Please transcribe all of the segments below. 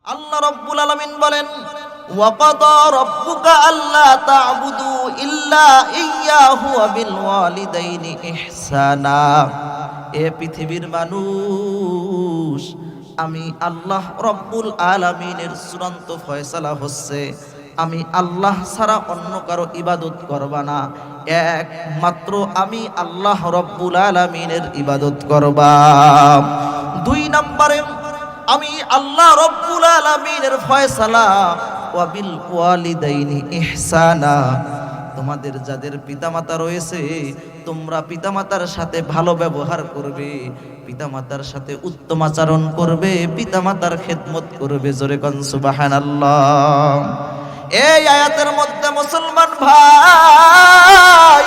আল্লাহ রাব্বুল আলামিন বলেন, ওয়াকাদা রাব্বুকা আল্লা তা'বুদু ইল্লা ইয়্যাহু ওয়া বিল ওয়ালিদাইনি ইহসানা। এ পৃথিবীর মানুষ, আমি আল্লাহ রাব্বুল আলামিনের চূড়ান্ত ফয়সালা হচ্ছে আমি আল্লাহ ছাড়া অন্য কারো ইবাদত করবা না, একমাত্র আমি আল্লাহ রাব্বুল আলামিনের ইবাদত করবা। দুই নম্বরে আমি আল্লাহ রাব্বুল আলামিনের ফয়সালা ওয়া বিল ওয়ালিদাইনি ইহসানা। তোমাদের যাদের পিতামাতা রয়েছে তোমরা পিতামাতার সাথে ভালো ব্যবহার করবে, পিতামাতার সাথে উত্তম আচরণ করবে, পিতামাতার খেদমত করবে। জোরে কোন সুবহানাল্লাহ। এই আয়াতের মধ্যে মুসলমান ভাই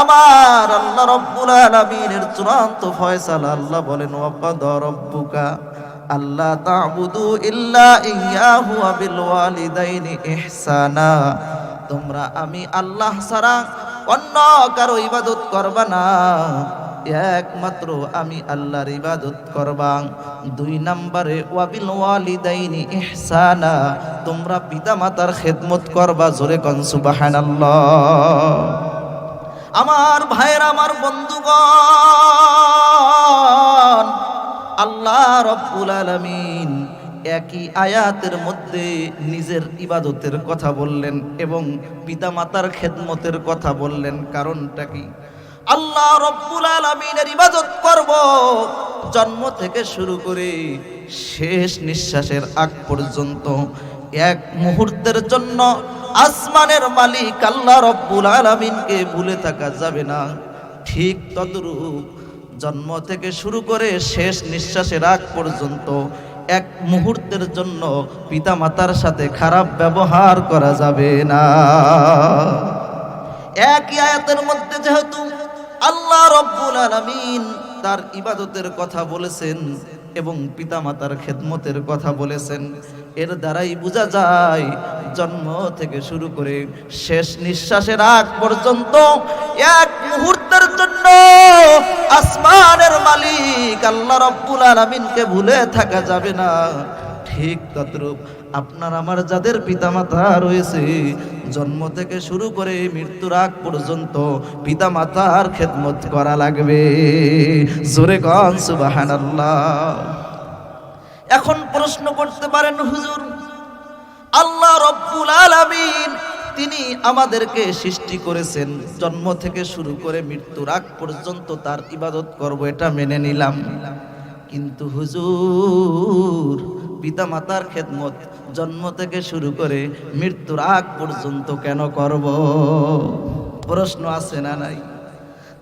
আমার আল্লাহ রাব্বুল আলামিনের চূড়ান্ত ফয়সালা। আল্লাহ বলেন, ওয়াকাদা রাব্বুকা আল্লা তা'বুদু ইল্লা ইয়্যাহু ওয়া বিল ওয়ালিদাইনি ইহসানা। তোমরা আমি আল্লাহ ছাড়া অন্য কারো ইবাদত করবা না, একমাত্র আমি আল্লাহর ইবাদত করবা। দুই নম্বরে ওয়া বিল ওয়ালিদাইনি ইহসানা, তোমরা পিতামাতার খেদমত করবা। জোরে কোন সুবহানাল্লাহ। আমার ভাইয়েরা, আমার বন্ধুগণ, আল্লাহ রাব্বুল আলামিন একই আয়াতের মধ্যে নিজের ইবাদতের কথা বললেন এবং পিতামাতার খেদমতের কথা বললেন। কারণটা কি? আল্লাহ রাব্বুল আলামিনের ইবাদত করব জন্ম থেকে শুরু করে শেষ নিঃশ্বাসের আগ পর্যন্ত, এক মুহূর্তের জন্য আসমানের মালিক আল্লাহ রাব্বুল আলামিনকে ভুলে থাকা যাবে না। ঠিক তদ্রূপ জন্ম থেকে শুরু করে শেষ নিঃশ্বাসের আগ পর্যন্ত এক মুহূর্তের জন্য পিতামাতার সাথে খারাপ ব্যবহার করা যাবে না। একই আয়াতের মধ্যে যেহেতু আল্লাহ রাব্বুল আলামিন তার ইবাদতের কথা বলেছেন এবং পিতামাতার খেদমতের কথা বলেছেন, এর দ্বারাই বোঝা যায় জন্ম থেকে শুরু করে শেষ নিঃশ্বাসের আগ পর্যন্ত এক মুহূর্তের জন্য আসমানের মালিক আল্লাহ রাব্বুল আলামিনকে ভুলে থাকা যাবে না। ঠিক তদ্রূপ আপনার আমার যাদের পিতামাতা রয়েছে জন্ম থেকে শুরু করে মৃত্যুর আগ পর্যন্ত পিতামাতার খেদমত করা লাগবে। জোরে কোন সুবহানাল্লাহ। এখন প্রশ্ন করতে পারেন, হুজুর, আল্লাহ রাব্বুল আলামিন তিনি আমাদেরকে সৃষ্টি করেছেন, জন্ম থেকে শুরু করে মৃত্যুর আগ পর্যন্ত তার ইবাদত করব, এটা মেনে নিলাম, কিন্তু হুজুর পিতামাতার খেদমত জন্ম থেকে শুরু করে মৃত্যুর আগ পর্যন্ত কেন করব? প্রশ্ন আছে না নাই?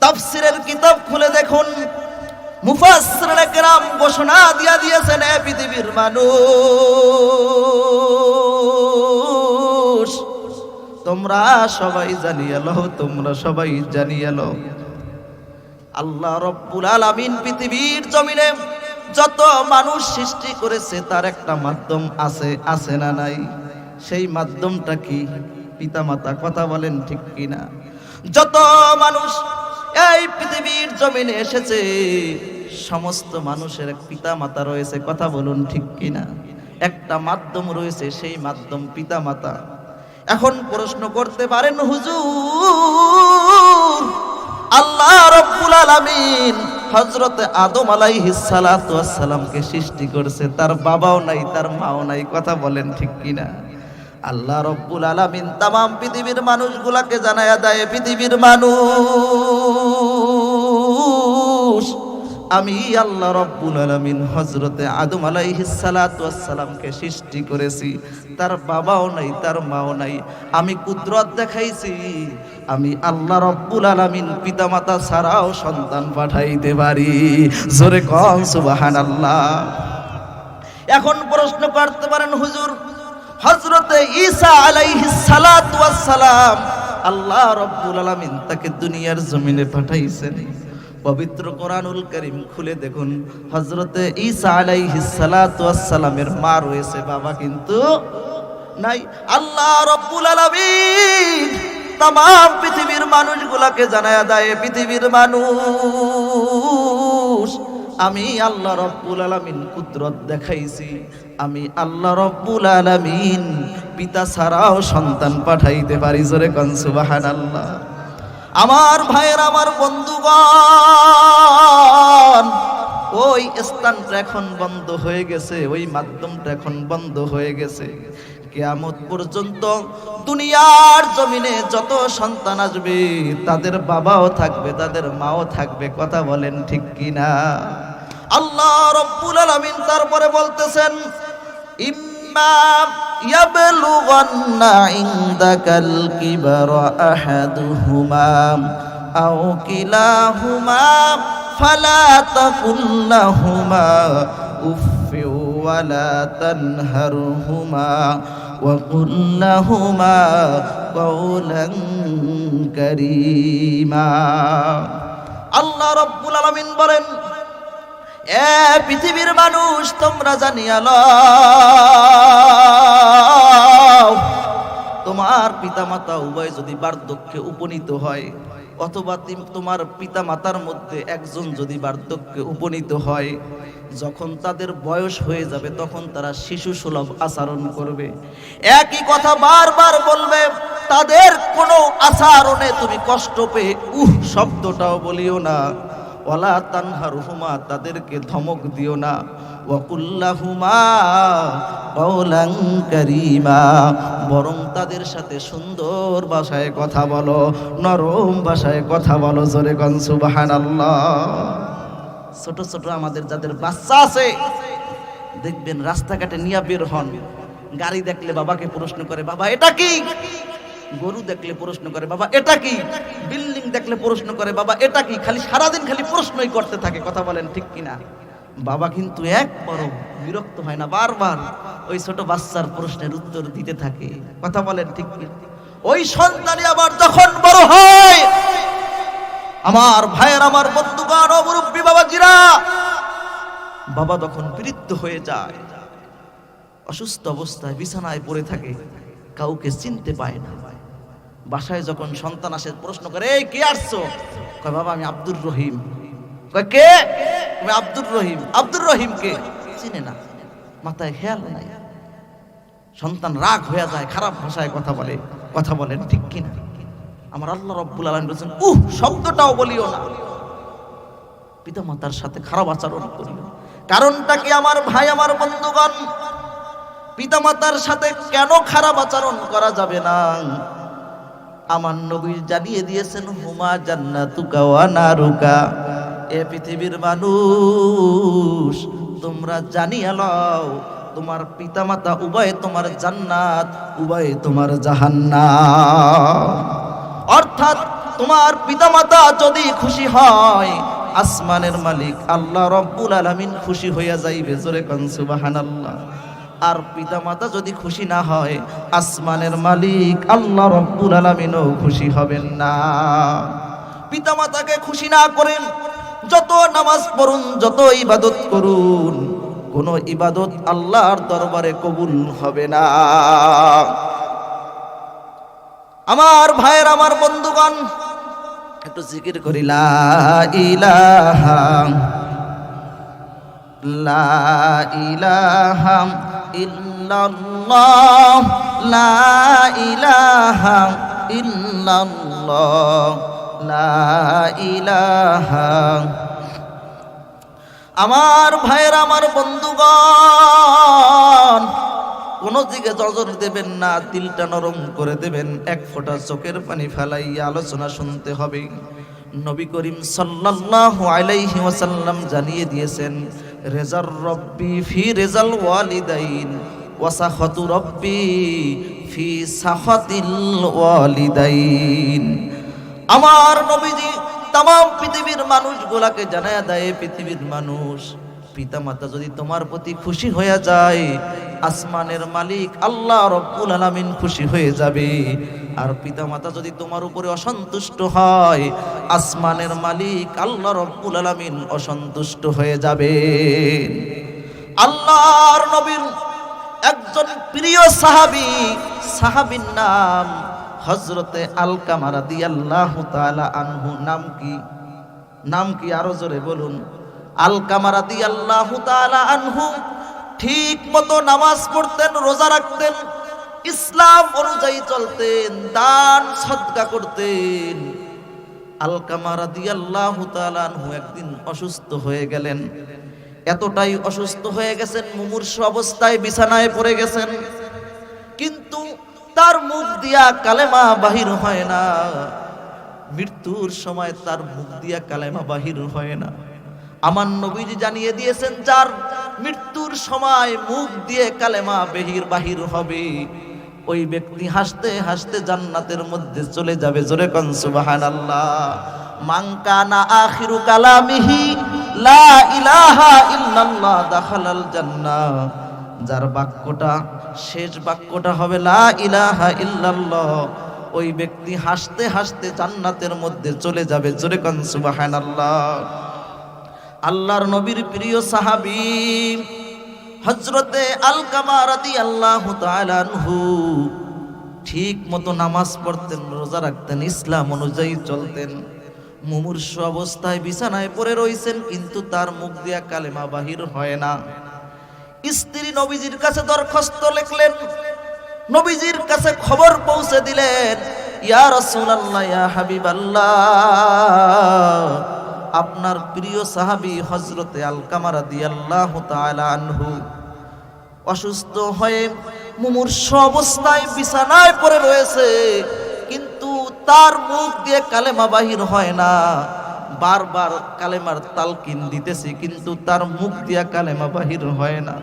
তাফসীরের কিতাব খুলে দেখুন, মুফাসসিরিনে কেরাম ঘোষণা দিয়েছেন, এ পৃথিবীর মানুষ তোমরা সবাই জানিয়ে লও, তোমরা সবাই জানিয়ে লও, আল্লাহ রাব্বুল আলামিন পৃথিবীর জমিনে যত মানুষ সৃষ্টি করেছে তার একটা মাধ্যম আছে, আছে না নাই? সেই মাধ্যমটা কি? পিতামাতা। কথা বলেন ঠিক কিনা? যত মানুষ এই পৃথিবীর জমিনে এসেছে সমস্ত মানুষের এক পিতামাতা রয়েছে। কথা বলুন ঠিক কিনা? একটা মাধ্যম রয়েছে, সেই মাধ্যম পিতামাতা। এখন প্রশ্ন করতে পারেন, হুজুর আল্লাহ রাব্বুল আলামিন হযরত আদম আলাইহিস সালাতু ওয়াস সালামকে সৃষ্টি করেছে, তার বাবাও নাই, তার মাও নাই। কথা বলেন ঠিক কিনা? আল্লাহ রাব্বুল আলামিন तमाम পৃথিবীর মানুষগুলোকে জানায়া দেয়, পৃথিবীর মানুষ আমি আল্লাহ রাব্বুল আলামিন হযরতে আদম আলাইহিস সালাতু ওয়াস সালামকে সৃষ্টি করেছি, তার বাবাও নাই, তার মাও নাই। আমি কুদরত দেখাইছি, আমি আল্লাহ রাব্বুল আলামিন পিতামাতা ছাড়াও সন্তান পাঠাইতে পারি। জোরে কোন সুবহানাল্লাহ। এখন প্রশ্ন করতে পারেন, হুজুর হযরতে ঈসা আলাইহিস সালাতু ওয়াস সালাম আল্লাহ রাব্বুল আলামিন তাকে দুনিয়ার জমিনে পাঠাইছেন। পবিত্র কোরআনুল কারীম খুলে দেখুন, হযরতে ঈসা আলাইহিস সালাতু ওয়াস সালামের মা রয়েছে, বাবা কিন্তু নাই। আল্লাহ রাব্বুল আলামিন तमाम পৃথিবীর মানুষগুলোকে জানায়া দেয়, পৃথিবীর মানুষ আমি আল্লাহ রব্বুল আলামিন কুদরত দেখাইছি, আমি আল্লাহ রব্বুল আলামিন পিতা ছাড়াও সন্তান পাঠাইতে পারি। জোরে কোন সুবহানাল্লাহ। আমার ভাইয়ের, আমার বন্ধুগণ, ওই স্থানটা এখন বন্ধ হয়ে গেছে, ওই মাধ্যমটা এখন বন্ধ হয়ে গেছে। কিয়ামত পর্যন্ত দুনিয়ার জমিনে যত সন্তান আসবে তাদের বাবাও থাকবে, তাদের মাও থাকবে। কথা বলেন ঠিক কিনা? আল্লাহ রব্বুল আলামিন তারপরে বলতেছেন, ইম্মা ইয়াবলুগান্না ইনদাকাল কিবারা আহাদুহুমা আও কিলাহুমা ফালা তাকুল লাহুমা উফফি ওয়ালা তানহারহুমা ওয়া কুল লাহুমা কাওলান কারীমা। আল্লাহ রাব্বুল আলামিন বলেন, এ পৃথিবীর মানুষ, তোমরা জানিয়া লও, তোমার পিতামাতা উভয় যদি বার্ধক্যে উপনীত হয়, অথবা তোমার পিতামাতার মধ্যে একজন যদি বার্ধক্যে উপনীত হয়, যখন তাদের বয়স হয়ে যাবে তখন তারা শিশু সুলভ আচরণ করবে। একই কথা বারবার বলবে, তাদের কোনো আচরণে তুমি কষ্ট পেয়ে শব্দটাও বলিও না। ওয়ালা তানহারহুমা, তাদেরকে ধমক দিও না। ওয়াকুল্লাহুমা কাওলান কারীমা, বরং তাদের সাথে সুন্দর ভাষায় কথা বলো, নরম ভাষায় কথা বলো। জোরে কোন সুবহানাল্লাহ। ছোট ছোট আমাদের যাদের বাচ্চা আছে, দেখবেন রাস্তাঘাটে নিয়ে বের হন, গাড়ি দেখলে বাবাকে প্রশ্ন করে, বাবা এটা কি? গরু দেখলে প্রশ্ন করে, বাবা এটা কি? বিল্ডিং দেখলে প্রশ্ন করে, বাবা এটা কি? খালি সারাদিন খালি প্রশ্নই করতে থাকে। কথা বলেন ঠিক কিনা? বাবা কিন্তু একবারও বিরক্ত হয় না, বারবার ওই ছোট বাচ্চার প্রশ্নের উত্তর দিতে থাকে। কথা বলেন ঠিক কিনা? ওই সন্তানই আবার যখন বড় হয়, আমার ভাইয়ের, আমার বন্ধুগণ, ও মুরব্বী বাবাজিরা, বাবা তখন বৃদ্ধ হয়ে যায়, অসুস্থ অবস্থায় বিছানায় পড়ে থাকে, কাউকে চিনতে পায় না। বাসায় যখন সন্তান আসে প্রশ্ন করে, এই কে আসছো? কয়, বাবা আমি আব্দুর রহিম। কয়, কে? তুমি আব্দুর রহিম। আব্দুর রহিম কে? চিনে না, মাথায় খেয়াল নাই। সন্তান রাগ হয়ে যায়, খারাপ ভাষায় কথা বলে। কথা বলেন ঠিক কিনা? আমার আল্লাহ রাব্বুল আলামিন বলেছেন, শব্দটাও বলিও না, পিতা মাতার সাথে খারাপ আচরণ করিও। কারণটা কি আমার ভাই, আমার বন্ধুগণ? পিতা মাতার সাথে কেন খারাপ আচরণ করা যাবে না? আমার নবী জানিয়ে দিয়েছেন, হুমা জান্নাতুকা ওয়া নারুকা। এ পৃথিবীর মানুষ, তোমরা জানিয়ে লও, তোমার পিতামাতা উভয় তোমার জান্নাত, উভয় তোমার জাহান্নাম। অর্থাৎ তোমার পিতামাতা যদি খুশি হয়, আসমানের মালিক আল্লাহ রব্বুল আলামিন খুশি হইয়া যাইবে। জোরে কোন সুবহানাল্লাহ। আর পিতামাতা যদি খুশি না হয়, আসমানের মালিক আল্লাহ রব্বুল আলামিনও খুশি হবেন না। পিতামাতাকে খুশি না করেন, যত নামাজ পড়ুন, যত ইবাদত করুন, কোন ইবাদত আল্লাহর দরবারে কবুল হবে না। আমার ভাইয়ের, আমার বন্ধুগণ, একটু জিকির করি, লা ইলাহা লা ইলাহা ইল্লাল্লাহ, লা ইলাহা ইল্লাল্লাহ, লা ইলাহা। আমার ভাইয়ের, আমার বন্ধুগণ, কোন দিকে নজর দেবেন না, দিলটা নরম করে দেবেন, এক ফোঁটা চোখের পানি ফেলাইয়া আলোচনা শুনতে হবে। নবী করিম সাল্লাল্লাহু আলাইহি ওয়াসাল্লাম জানিয়ে দিয়েছেন, রেজার রব্বি ফি রেজাল ওয়ালিদাইন ওয়া সাখাতু রব্বি ফি সাখাতিল ওয়ালিদাইন। আমার নবীজি तमाम পৃথিবীর মানুষগুলাকে জানায়া দেয়, পৃথিবীর মানুষ, পিতামাতা যদি তোমার প্রতি খুশি হয়ে যায়, আসমানের মালিক আল্লাহ রব্বুল আলামিন খুশি হয়ে যাবে। আর পিতামাতা যদি তোমার উপরে অসন্তুষ্ট হয়, আসমানের মালিক আল্লাহ রব্বুল আলামিন অসন্তুষ্ট হয়ে যাবে। আল্লাহর নবীর একজন প্রিয় সাহাবীর নাম হযরতে আলকামা রাদিয়াল্লাহু তাআলা আনহু। নাম কি? আরো জোরে বলুন। আলকামা রাদিয়াল্লাহু তাআলা আনহু ঠিক মতো নামাজ পড়তেন, রোজা রাখতেন, ইসলাম অনুযায়ী চলতেন, দান সদকা করতেন। আলকামা রাদিয়াল্লাহু তাআলা আনহু একদিন অসুস্থ হয়ে গেলেন। এতটাই অসুস্থ হয়ে গেছেন, মুমূর্ষু অবস্থায় বিছানায় পড়ে গেছেন, কিন্তু তার মুখ দিয়া কালেমা বাহির হয় না। মৃত্যুর সময় তার মুখ দিয়া কালেমা বাহির হয় না। আমার নবীজি জানিয়ে দিয়েছেন, যার মৃত্যুর সময় মুখ দিয়ে কালেমা বাহির হবে, ওই ব্যক্তি হাসতে হাসতে জান্নাতের মধ্যে চলে যাবে। জোরে কোন সুবহানাল্লাহ। মান কানা আখিরু কালামিহি লা ইলাহা ইল্লাল্লাহ দাখালাল জান্নাহ। যার বাক্যটা শেষ বাক্যটা হবে লা ইলাহা ইল্লাল্লাহ, ওই ব্যক্তি হাসতে হাসতে জান্নাতের মধ্যে চলে যাবে। জোরে কোন সুবহানাল্লাহ। আল্লাহর নবীর প্রিয় সাহাবী হযরতে আলকামা রাদিয়াল্লাহু তাআলা আনহু ঠিক মতো নামাজ পড়তেন, রোজা রাখতেন, ইসলাম অনুযায়ী চলতেন। মুমূর্ষু অবস্থায় বিছানায় পড়ে রইছেন, কিন্তু তার মুখ দিয়া কালেমা বাহির হয় না। স্ত্রী নবীজির কাছে দরখাস্ত লিখলেন, নবীজির কাছে খবর পৌঁছে দিলেন, ইয়া রাসূলুল্লাহ, ইয়া হাবিবাল্লাহ, আপনার প্রিয় সাহাবী হযরতে আলকামা রাদিয়াল্লাহু তাআলা আনহু অসুস্থ হয়ে মুমূর্ষু অবস্থায় বিছানায় পড়ে রয়েছে, কিন্তু তার মুখ দিয়ে কালেমা বাহির হয় না। বারবার কালেমার তালকিন দিতেছে, কিন্তু তার মুখ দিয়ে কালেমা বাহির হয় না।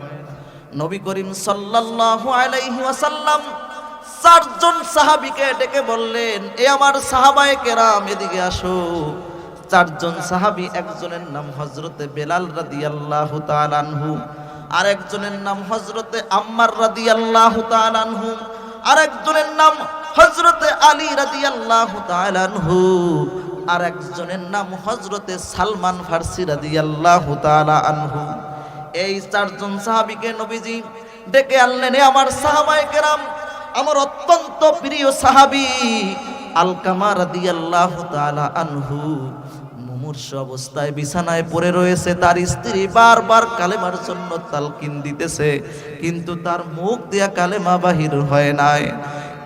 নবী করিম সাল্লাল্লাহু আলাইহি ওয়াসাল্লাম চারজন সাহাবীকে ডেকে বললেন, এ আমার সাহাবায়ে কেরাম, এদিকে আসো। চারজন সাহাবী, একজনের নাম হযরতে বেলাল রাদিয়াল্লাহু তাআলা আনহু, আরেকজনের নাম হযরতে আম্মার রাদিয়াল্লাহু তাআলা আনহু, আরেকজনের নাম হযরতে আলী রাদিয়াল্লাহু তাআলা আনহু, আরেকজনের নাম হযরতে সালমান ফারসি রাদিয়াল্লাহু তাআলা আনহু। এই চারজন সাহাবীকে নবীজি ডেকে আনলেন, এ আমার সাহাবায়ে কেরাম, আমার অত্যন্ত প্রিয় সাহাবী আলকামা রাদিয়াল্লাহু তাআলা আনহু মুমূর্ষু অবস্থায় বিছানায় পড়ে রয়েছে। তার স্ত্রী বারবার কালেমার জন্য তালকিন দিতেছে, কিন্তু তার মুখ দিয়া কালেমা বাহির হয় নাই।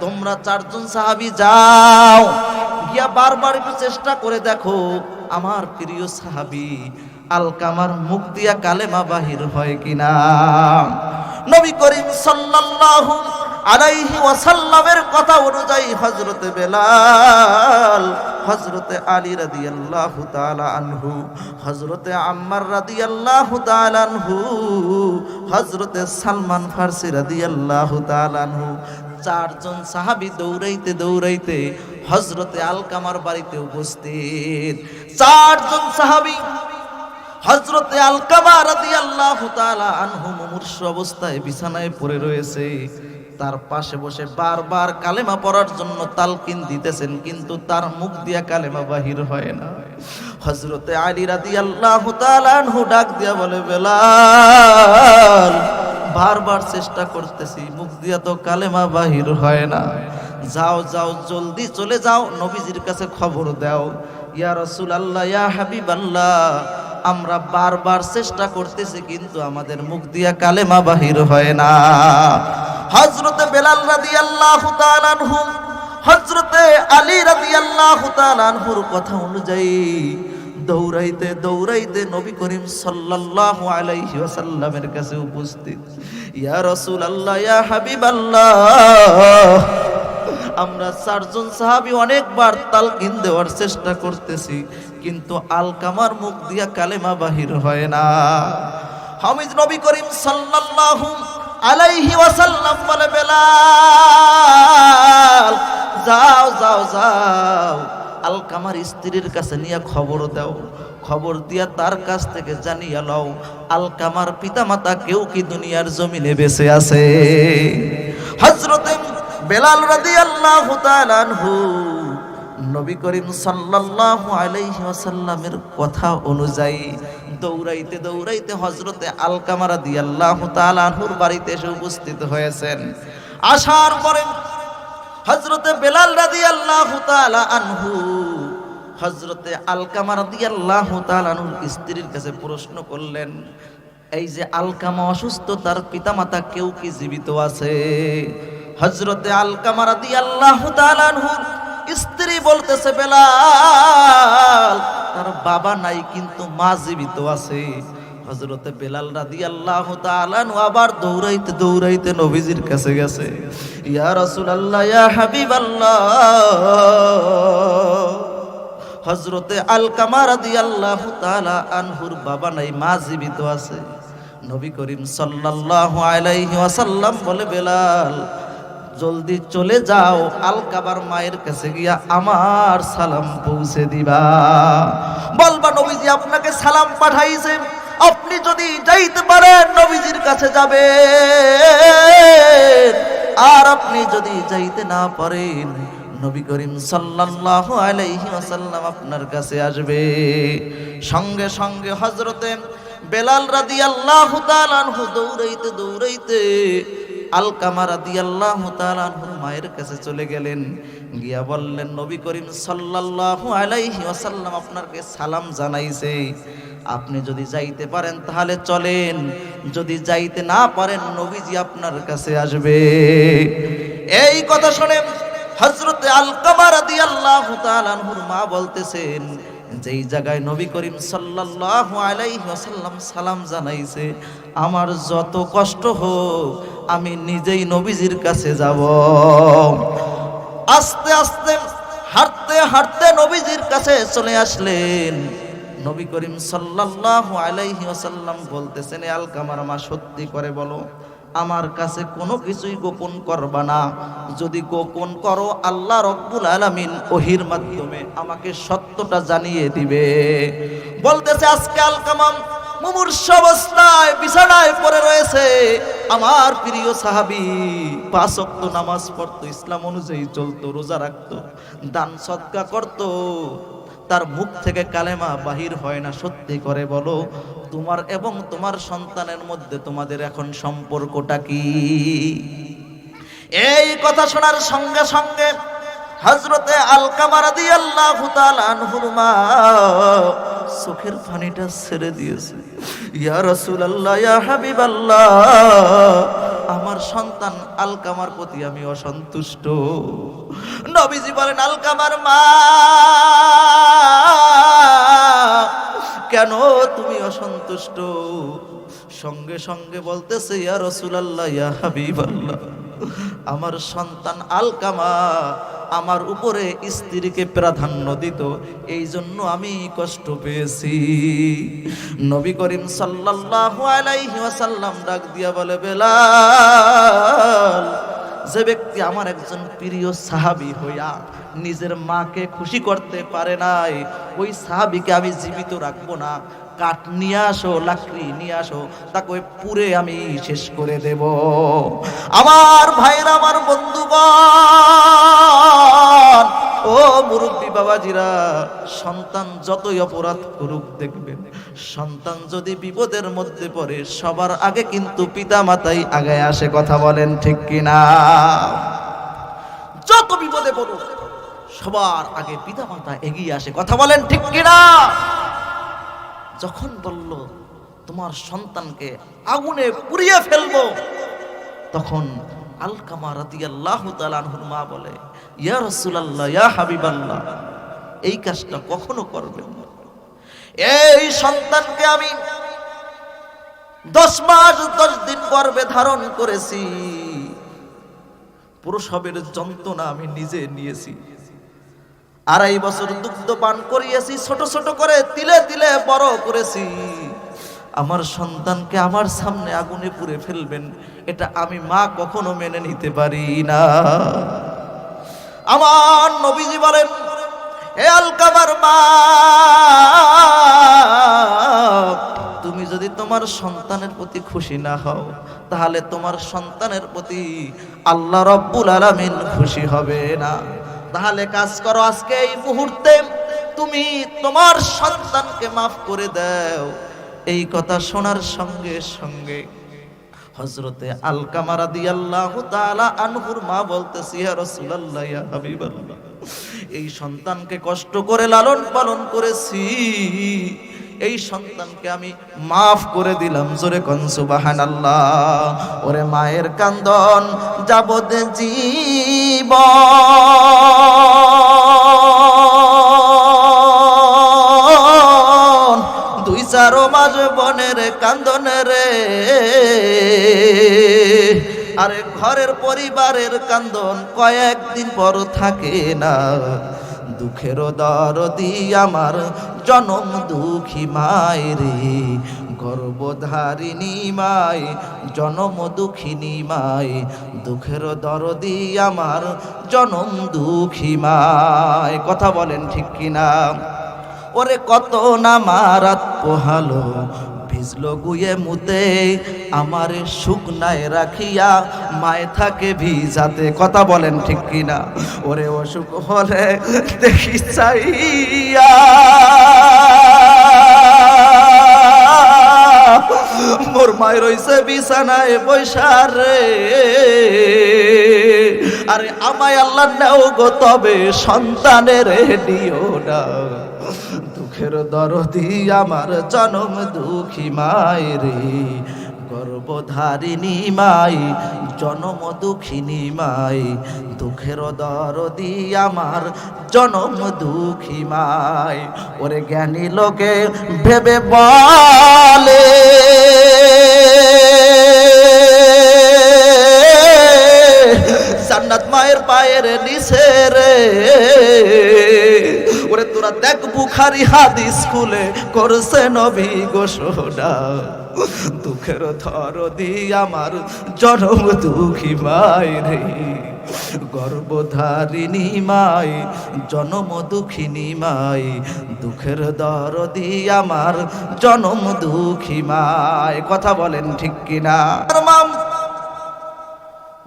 তোমরা চারজন সাহাবী যাও, গিয়া বারবার একটু চেষ্টা করে দেখো, আমার প্রিয় সাহাবী আলকামার মুখ দিয়া কালেমা বাহির হয় কিনা। নবী করিম সাল্লাল্লাহু আলাইহি ওয়াসাল্লামের কথা অনুযায়ী হযরতে বেলাল, হযরতে আলী রাদিয়াল্লাহু তাআলা আনহু, হযরতে আম্মার রাদিয়াল্লাহু তাআলা আনহু, হযরতে সালমান ফারসি রাদিয়াল্লাহু তাআলা আনহু, চারজন সাহাবী দৌড়াইতে দৌড়াইতে হযরতে আলকামার বাড়িতে উপস্থিত। চারজন সাহাবী হযরতে আলকামা রাদিয়াল্লাহু তাআলা আনহু মুমূর্ষু অবস্থায় বিছানায় পড়ে রয়েছে, তার পাশে বসে বারবার কালেমা পড়ার জন্য তালকিন দিতেছেন, কিন্তু তার মুখ দিয়া কালেমা বাহির হয় না। হযরতে আলী রাদিয়াল্লাহু তাআলা আনহু ডাক দিয়া বলে, বেলাল, বারবার চেষ্টা করতেছি, মুখ দিয়া তো কালেমা বাহির হয় না, যাও যাও জলদি চলে যাও, নবীজির কাছে খবর দাও। ইয়া রাসূলুল্লাহ, ইয়া হাবিবাল্লাহ, আমরা বারবার চেষ্টা করতেছি, কিন্তু আমাদের মুখ দিয়া কালেমা বাহির হয় না। হযরতে বেলাল রাদিয়াল্লাহু তাআলা আনহু হযরতে আলী রাদিয়াল্লাহু তাআলা আনহুর কথা অনুযায়ী দৌড়াইতে দৌড়াইতে নবী করিম সাল্লাল্লাহু আলাইহি ওয়াসাল্লামের কাছে উপস্থিত। ইয়া রাসূলুল্লাহ, ইয়া হাবিবাল্লাহ, আমরা চারজন সাহাবী অনেকবার তালকিন দেওয়ার চেষ্টা করতেছি, কিন্তু আলকামার মুখ দিয়া কালেমা বাহির হয় না। আমি নবী করিম সাল্লাল্লাহু আলাইহি ওয়াসাল্লাম বলে, বেলাল, যাও যাও যাও, আলকামার স্ত্রীর কাছে নিয়ে খবর দাও, খবর দিয়া তার কাছ থেকে জানিয়ে লও আলকামার পিতামাতা কেউ কি দুনিয়ার জমিনে বেঁচে আছে। হযরতে বেলাল রাদিয়াল্লাহু তাআলা আনহু নবী করিম সাল্লাল্লাহু আলাইহি ওয়াসাল্লামের কথা অনুযায়ী দৌড়াইতে দৌড়াইতে হযরতে আলকামা রাদিয়াল্লাহু তাআলা আনহুর বাড়িতে এসে উপস্থিত হয়েছেন। আসার পরে হযরতে বেলাল রাদিয়াল্লাহু তাআলা আনহু হযরতে আলকামা রাদিয়াল্লাহু তাআলা আনহুর স্ত্রীর কাছে প্রশ্ন করলেন, এই যে আলকামা অসুস্থ, তার পিতামাতা কেউ কি জীবিত আছে? হযরতে আলকামা রাদিয়াল্লাহু তাআলা আনহুর স্ত্রী বলতেছে, বেলাল, তার বাবা নাই কিন্তু মা জীবিত আছে। হযরতে বেলাল রাদিয়াল্লাহু তাআলা আনহু আবার দৌড়াইতে দৌড়াইতে নবীজির কাছে গেছে, ইয়া রাসূলুল্লাহ, ইয়া হাবিবাল্লাহ, হযরতে আলকামা রাদিয়াল্লাহু তাআলা আনহুর বাবা নাই, মা জীবিত আছে। নবী করিম সাল্লাল্লাহু আলাইহি ওয়াসাল্লাম বলে, বেলাল, জলদি চলে যাও, আলকামার মায়ের কাছে গিয়া আমার সালাম পৌঁছে দিবা। বলবা নবীজি আপনাকে সালাম পাঠাইছে, আপনি যদি যাইতে পারেন নবীজির কাছে যাবে, আর আপনি যদি যাইতে না পারেন নবী করিম সাল্লাল্লাহু আলাইহি ওয়াসাল্লাম আপনার কাছে আসবে। সঙ্গে সঙ্গে হযরতে বেলাল রাদিয়াল্লাহু তাআলা আনহু দৌড়াইতে দৌড়াইতে আলকামা রাদিয়াল্লাহু তাআলা আনহুর মায়ের কাছে চলে গেলেন। গিয়া বললেন, নবী করিম সাল্লাল্লাহু আলাইহি ওয়াসাল্লাম আপনাকে সালাম জানাইছে, আপনি যদি যাইতে পারেন তাহলে চলেন, যদি যাইতে না পারেন নবীজি আপনার কাছে আসবে। এই কথা শুনে হযরতে আলকামা রাদিয়াল্লাহু তাআলা আনহুর মা বলতেছেন, যেই জায়গায় নবী করিম সাল্লাল্লাহু আলাইহি ওয়াসাল্লাম সালাম জানাইছে, আমার যত কষ্ট হোক আমি নিজেই নবীজির কাছে যাব। আস্তে আস্তে হাঁটতে হাঁটতে নবীজির কাছে চলে আসলেন। নবী করিম সাল্লাল্লাহু আলাইহি ওয়াসাল্লাম বলতেছেন, এ আলকামার মা, সত্যি করে বলো, আমার কাছে কোনো কিছুই গোপন করবা না। যদি গোপন করো আল্লাহ রব্বুল আলামিন ওহির মাধ্যমে আমাকে সত্যটা জানিয়ে দিবে। বলতেছে, আজকে আলকামা মুমূর্ষ অবস্থায় বিছানায় পড়ে রয়েছে। আমার প্রিয় সাহাবী 5 ওয়াক্ত নামাজ পড়তো, ইসলাম অনুযায়ী চলতো, রোজা রাখতো, দান সদকা করতো, তার মুখ থেকে কালেমা বাহির হয় না। সত্যি করে বলো, তোমার এবং তোমার সন্তানের মধ্যে তোমাদের এখন সম্পর্কটা কি? এই কথা শোনার সঙ্গে সঙ্গে হযরতে আলকামা রাদিয়াল্লাহু তাআলা আনহুর মা চোখের পানিটা ছেড়ে দিয়েছে। ইয়া রাসূলুল্লাহ, ইয়া হাবিবাল্লাহ, আমার সন্তান আলকামার প্রতি আমি অসন্তুষ্ট। নবীজি বলেন, আলকামার মা, কেন তুমি অসন্তুষ্ট? সঙ্গে সঙ্গে বলতেছে, ইয়া রাসূলুল্লাহ, ইয়া হাবিবাল্লাহ, আমার সন্তান আলকামা আমার উপরে স্ত্রীকে প্রাধান্য দিত, এই জন্য আমি কষ্ট পেয়েছি। নবী করিম সাল্লাল্লাহু আলাইহি ওয়াসাল্লাম ডাক দিয়া বলে, বেলাল, যে ব্যক্তি আমার একজন প্রিয় সাহাবী হইয়া নিজের মাকে খুশি করতে পারে নাই, ওই সাহাবীকে আমি জীবিত রাখবো না। কাঠ নিয়ে আসো, লাকড়ি নিয়ে আসো, তাকে পুরে আমি শেষ করে দেব। আমার ভাইরা, আমার বন্ধুগণ, ও মুরব্বী বাবাজিরা, সন্তান যতই অপরাধ করুক, দেখবেন সন্তান যদি বিপদের মধ্যে পড়ে সবার আগে কিন্তু পিতা মাতাই আগে আসে। কথা বলেন ঠিক কিনা? যত বিপদে পড়ুক সবার আগে পিতা মাতা এগিয়ে আসে। কথা বলেন ঠিক কিনা? যখন বলল তোমার সন্তানকে আগুনে পুড়িয়ে ফেলবো, তখন আলকামা রাদিয়াল্লাহু তাআলা আনহুর মা বলে, ইয়া রাসূলুল্লাহ, ইয়া হাবিবাল্লাহ, এই কাজটা কখনো করবেন না। এই সন্তানকে আমি 10 মাস 10 দিন গর্ভে ধারণ করেছি, প্রসবের যন্ত্রণা আমি নিজে নিয়েছি, 2.5 বছর দুগ্ধ পান করিয়েছি, ছোট ছোট করে তিলে তিলে বড় করেছি। আমার সন্তানকে আমার সামনে আগুনে পুড়ে ফেলবেন, এটা আমি মা কখনো মেনে নিতে পারি না। আমার নবীজি বলেন, হে আলকামার মা, তুমি যদি তোমার সন্তানের প্রতি খুশি না হও, তাহলে তোমার সন্তানের প্রতি আল্লাহ রব্বুল আলামিন খুশি হবে না। তাহলে কাজ করো, আজকে এই মুহূর্তে তুমি তোমার সন্তানকে মাফ করে দাও। এই কথা শোনার সঙ্গে সঙ্গে হযরতে আলকামা রাদিয়াল্লাহু তাআলা আনহুর মা বলতেছে, ইয়া রাসূলুল্লাহ, ইয়া হাবিবাল্লাহ, এই সন্তানকে কষ্ট করে লালন পালন করেছি, এই সন্তানকে আমি মাফ করে দিলাম। জোরে কোন সুবহানাল্লাহ। ওরে মায়ের কান্দন যাবত জীবন, 2-4 মাস বনের কান্দন রে। আরে ঘরের পরিবারের কান্দন কয়েকদিন পর থাকে না। দুঃখের দরদি আমার জনম দুঃখী মায়েরে, গর্ভধারিণী মায় জনম দুঃখিনী মায়, দুঃখের দরদি আমার জনম দুঃখী মায়। কথা বলেন ঠিক কিনা? ওরে কত না মারাত পোহালো, ভিজলো গুয়ে মুতে, আমারে শুকনায় রাখিয়া মায় থাকে ভিজাতে। কথা বলেন ঠিক কিনা? ওরে অসুখ হলে দেখি চাইয়া মোর মায় রইছে বিছানায় বৈশা রে। আরে আমায় আল্লাহ নাও গো তবে সন্তানের দিও না। দুঃখের দরদি আমার জনম দুঃখী মায়েরে, গর্ভধারিণী মাই জনম দুঃখিনী মাই, দুঃখের দরদি আমার জনম দুঃখী মাই। ওরে জ্ঞানী লোকে ভেবে বলে জান্নাত মায়ের পায়ের নিচে রে। ওরে তোরা দেখ বুখারী হাদিস খুলে করছে নবী ঘোষণা, দুঃখের দরদি আমার জনম দুঃখী মায়েরে, গর্ভধারিণী মাই জনম দুঃখিনী মাই, দুঃখের দরদি আমার জনম দুঃখী মাই। কথা বলেন ঠিক কিনা?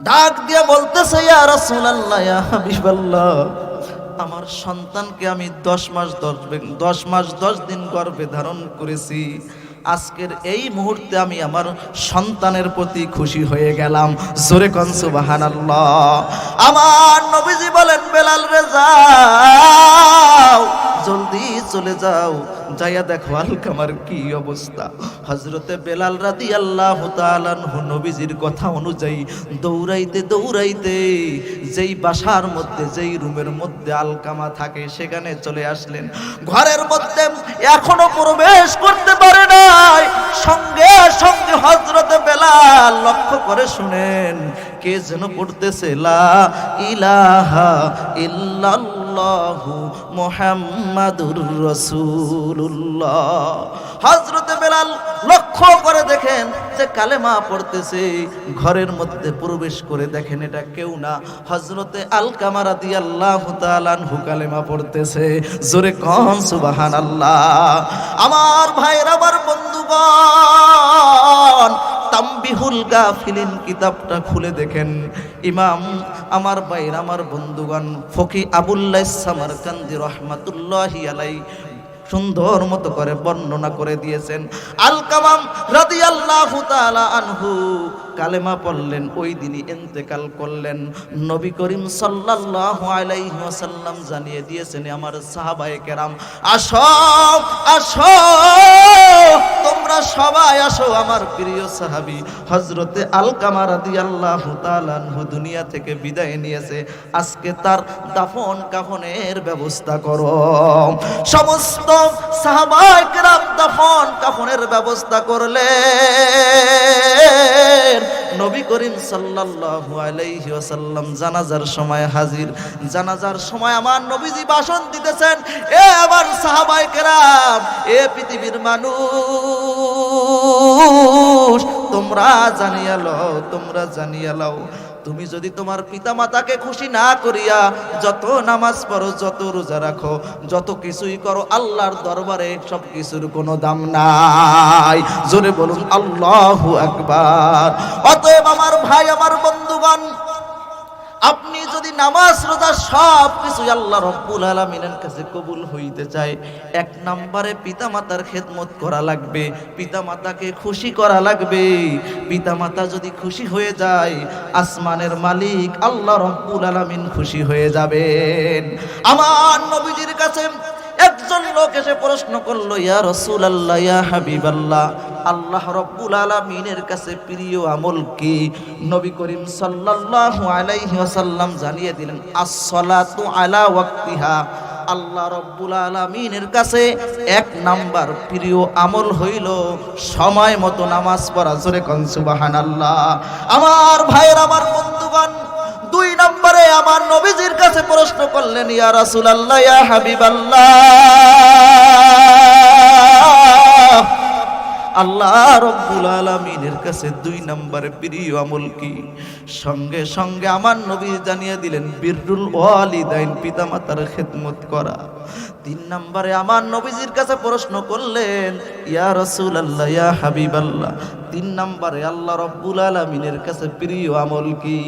ডাক দিয়ে বলতেছে, ইয়া রাসূলুল্লাহ, ইয়া হাবিবাল্লাহ, আমার সন্তানকে আমি 10 মাস 10 দিন গর্ভে ধারণ করেছি। আজকের এই মুহূর্তে আমি আমার সন্তানের প্রতি খুশি হয়ে গেলাম। জোরে কোন সুবহানাল্লাহ। আমার নবীজি বলেন, বেলাল রে যাও, জলদি চলে যাও, যাইয়া দেখো আলকামার কি অবস্থা। হযরতে বেলাল রাদিয়াল্লাহু তাআলা আনহু নবীজির কথা অনুযায়ী দৌড়াইতে দৌড়াইতে যেই বাসার মধ্যে, যেই রুমের মধ্যে আলকামা থাকে সেখানে চলে আসলেন। ঘরের মধ্যে এখনো প্রবেশ করতে পারে নাই। সঙ্গে সঙ্গে হযরতে বেলাল লক্ষ্য করে শুনেন কে যেন পড়তেছে, লা ইলাহা ইল্লাল্লাহু মুহাম্মাদুর রাসূলুল্লাহ। হযরতে বেলাল লক্ষ্য করে দেখেন যে কালেমা পড়তেছে। ঘরের মধ্যে প্রবেশ করে দেখেন এটা কেউ না, হযরতে আলকামা রাদিয়াল্লাহু তাআলা আনহু কালেমা পড়তেছে। জোরে কোন সুবহানাল্লাহ। আমার ভাইরা, আমার বন্ধুগণ, তামবিহুল গাফিলিন কিতাবটা খুলে দেখেন, ইমাম আমার ভাইরা, আমার বন্ধুগণ, ফকি আবুল্লাহ সামারকান্দি রহমাতুল্লাহি আলাইহি সুন্দর মতো করে বর্ণনা করে দিয়েছেন। আলকামা রাদিয়াল্লাহু তাআলা আনহু কালেমা পড়লেন, ওই দিনই ইন্তেকাল করলেন। নবী করিম সাল্লাল্লাহু আলাইহি ওয়াসাল্লাম জানিয়ে দিয়েছেন, আমার সাহাবায়ে কেরাম, আসো আসো, তোমরা সবাই আসো। আমার প্রিয় সাহাবী হযরতে আলকামা রাদিয়াল্লাহু তাআলা আনহু দুনিয়া থেকে বিদায় নিয়েছে। আজকে তার দাফন কাফনের ব্যবস্থা করো। সমস্ত সাহাবায়ে কেরাম দাফন কাফনের ব্যবস্থা করলেন। নবী করিম সাল্লাল্লাহু আলাইহি ওয়াসাল্লাম জানাজার সময় হাজির। জানাজার সময় আমার নবীজি ভাষণ দিতেছেন, এ আমার সাহাবায়ে কেরাম, এ পৃথিবীর মানুষ, তোমরা জানিয়া লও, তোমরা জানিয়া লও, তুমি যদি তোমার পিতা মাতাকে খুশি না করিয়া যত নামাজ পড়ো, যত রোজা রাখো, যত কিছুই করো, আল্লাহর দরবারে সব কিছুর কোনো দাম নাই। জোরে বলুন আল্লাহু আকবার। অতএব আমার ভাই, আমার বন্ধুগণ, আপনি যদি নামাজ রোজা সব কিছু আল্লাহ রব্বুল আলামিনের কাছে কবুল হইতে চায়, এক নম্বরে পিতামাতার খেদমত করা লাগবে, পিতামাতাকে খুশি করা লাগবে। পিতামাতা যদি খুশি হয়ে যায়, আসমানের মালিক আল্লাহ রব্বুল আলামিন খুশি হয়ে যাবেন। আমার নবীজির কাছে একজন লোক এসে প্রশ্ন করলো, ইয়া রাসূলুল্লাহ, ইয়া হাবিবাল্লাহ, আল্লাহ রব্বুল আলামিনের কাছে প্রিয় আমল কি? নবী করিম সাল্লাল্লাহু আলাইহি ওয়াসাল্লাম জানিয়ে দিলেন, as-সালাতু আলা ওয়াক্তিহা। আল্লাহ রব্বুল আলামিনের কাছে এক নাম্বার প্রিয় আমল হইল সময় মতো নামাজ পড়া। জোরে কোন সুবহানাল্লাহ। আমার ভাইয়ের, আমার বন্ধুগণ, দুই নম্বরে আমার নবীজির কাছে প্রশ্ন করলেন, ইয়া রাসূলুল্লাহ, ইয়া হাবিবাল্লাহ, আল্লাহ রব্বুল আলামিনের কাছে দুই নম্বরে প্রিয় আমল কি? সঙ্গে সঙ্গে আমার নবী জানিয়ে দিলেন, বিররুল ওয়ালিদাইন, পিতামাতার খেদমত করা। তিন নম্বরে আমার নবীজির কাছে প্রশ্ন করলেন, ইয়া রাসূলুল্লাহ, ইয়া হাবিবাল্লাহ, তিন নম্বরে আল্লাহ রব্বুল আলামিনের কাছে প্রিয় আমল কি?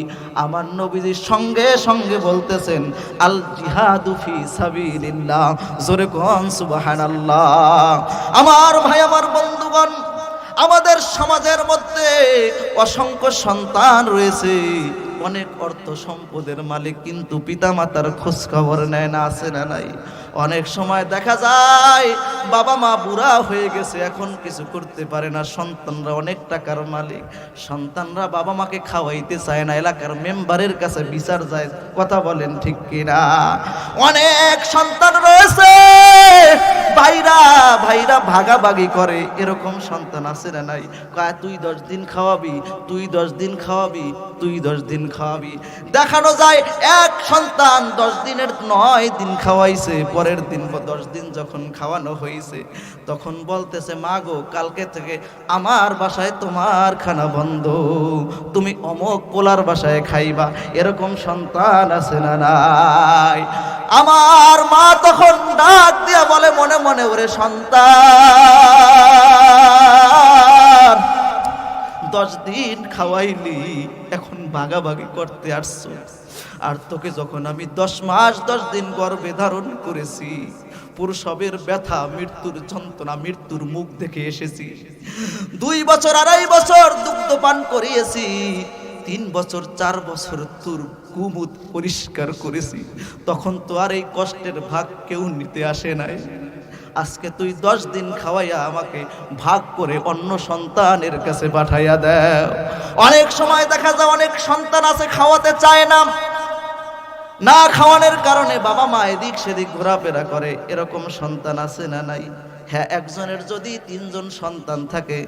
আমার নবীজি সঙ্গে সঙ্গে বলতেছেন, আল জিহাদু ফি সাবিলিল্লাহ। জোরে কোন সুবহানাল্লাহ। আমার ভাই, আমার বন্ধুগণ, আমাদের সমাজের মধ্যে অসংখ্য সন্তান রয়েছে, অনেক অর্থ সম্পদের মালিক, কিন্তু পিতামাতার খোঁজ খবর নেয় না। আছে না নাই? অনেক সময় দেখা যায় বাবা মা বুড়া হয়ে গেছে, এখন কিছু করতে পারে না, সন্তানরা অনেক টাকার মালিক, সন্তানরা বাবা মাকে খাওয়াইতে চায় না, এলাকার মেম্বারের কাছে বিচার যায়। কথা বলেন ঠিক কিনা? অনেক সন্তান রয়েছে, ভাইরা ভাইরা ভাগাভাগি করে, এরকম সন্তান আছে না নাই? কয় তুই 10 দিন খাওয়াবি, তুই 10 দিন খাওয়াবি, তুই 10 দিন খাওয়াবি। দেখানো যায় এক সন্তান 10 দিনের 9 দিন খাওয়াইছে, পরের দিন 10 দিন যখন খাওয়ানো হয়েছে, তখন বলতেছে, মা গো, কালকে থেকে আমার বাসায় তোমার খানা বন্ধ, তুমি অমুক পোলার বাসায় খাইবা। এরকম সন্তান আছে না নাই? আমার মা তখন ডাক দিয়া বলে মনে মনে, ওরে সন্তান, 10 দিন খাওয়াইলি, এখন ভাগাভাগি করতে আসছো। আর তোকে যখন আমি 10 মাস 10 দিন গর্ভে ধারণ করেছি, প্রসবের ব্যথা, মৃত্যুর যন্ত্রণা, মৃত্যুর মুখ দেখে এসেছি। 2 বছর 2.5 বছর দুগ্ধ পান করিয়েছি, 3 বছর 4 বছর তোর কুমুদ পরিষ্কার করেছি, তখন তো আর এই কষ্টের ভাগ কেউ নিতে আসে নাই। আজকে তুই 10 দিন খাওয়াইয়া আমাকে ভাগ করে অন্য সন্তানের কাছে পাঠাইয়া দাও। অনেক সময় দেখা যায় অনেক সন্তান আছে খাওয়াতে চায় না, না খাওয়ানোর কারণে বাবা মা এদিক সেদিক ঘোরাফেরা করে। এরকম সন্তান আছে না নাই? হ্যাঁ, একজনের যদি 3 জন সন্তান থাকে,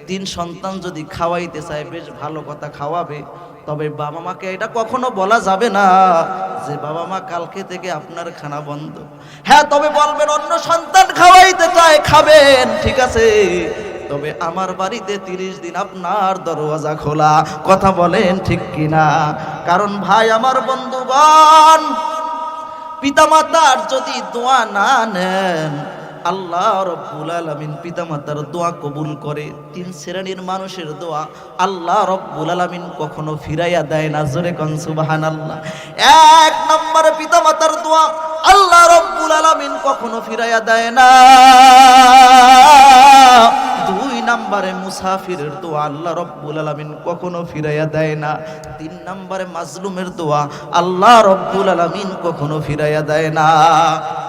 3 সন্তান যদি খাওয়াইতে চায়, বেশ ভালো কথা, খাওয়াবে। তবে বাবা মাকে এটা কখনো বলা যাবে না যে বাবা মা কালকে থেকে আপনার খানা বন্ধ। হ্যাঁ, তবে বলবেন অন্য সন্তান খাওয়াইতে চায়, খাবেন, ঠিক আছে, তবে আমার বাড়িতে 30 দিন আপনার দরওয়াজা খোলা। কথা বলেন ঠিক কিনা? কারণ ভাই, আমার বন্ধুগণ, পিতামাতার যদি দোয়া না নেন, আল্লাহ রব্বুল আলামিন পিতামাতার দোয়া কবুল করে। 3 শ্রেণীর মানুষের দোয়া আল্লাহ রব্বুল আলামিন কখনো ফিরাইয়া দেয় না। জোরে কোন সুবহানাল্লাহ। 1 নম্বরে পিতামাতার দোয়া আল্লাহ রব্বুল আলামিন কখনো ফিরাইয়া দেয় না। 2 নম্বরে মুসাফিরের দোয়া আল্লাহ রব্বুল আলামিন কখনো ফিরাইয়া দেয় না। 3 নম্বরে মাজলুমের দোয়া আল্লাহ রব্বুল আলামিন কখনো ফিরাইয়া দেয় না।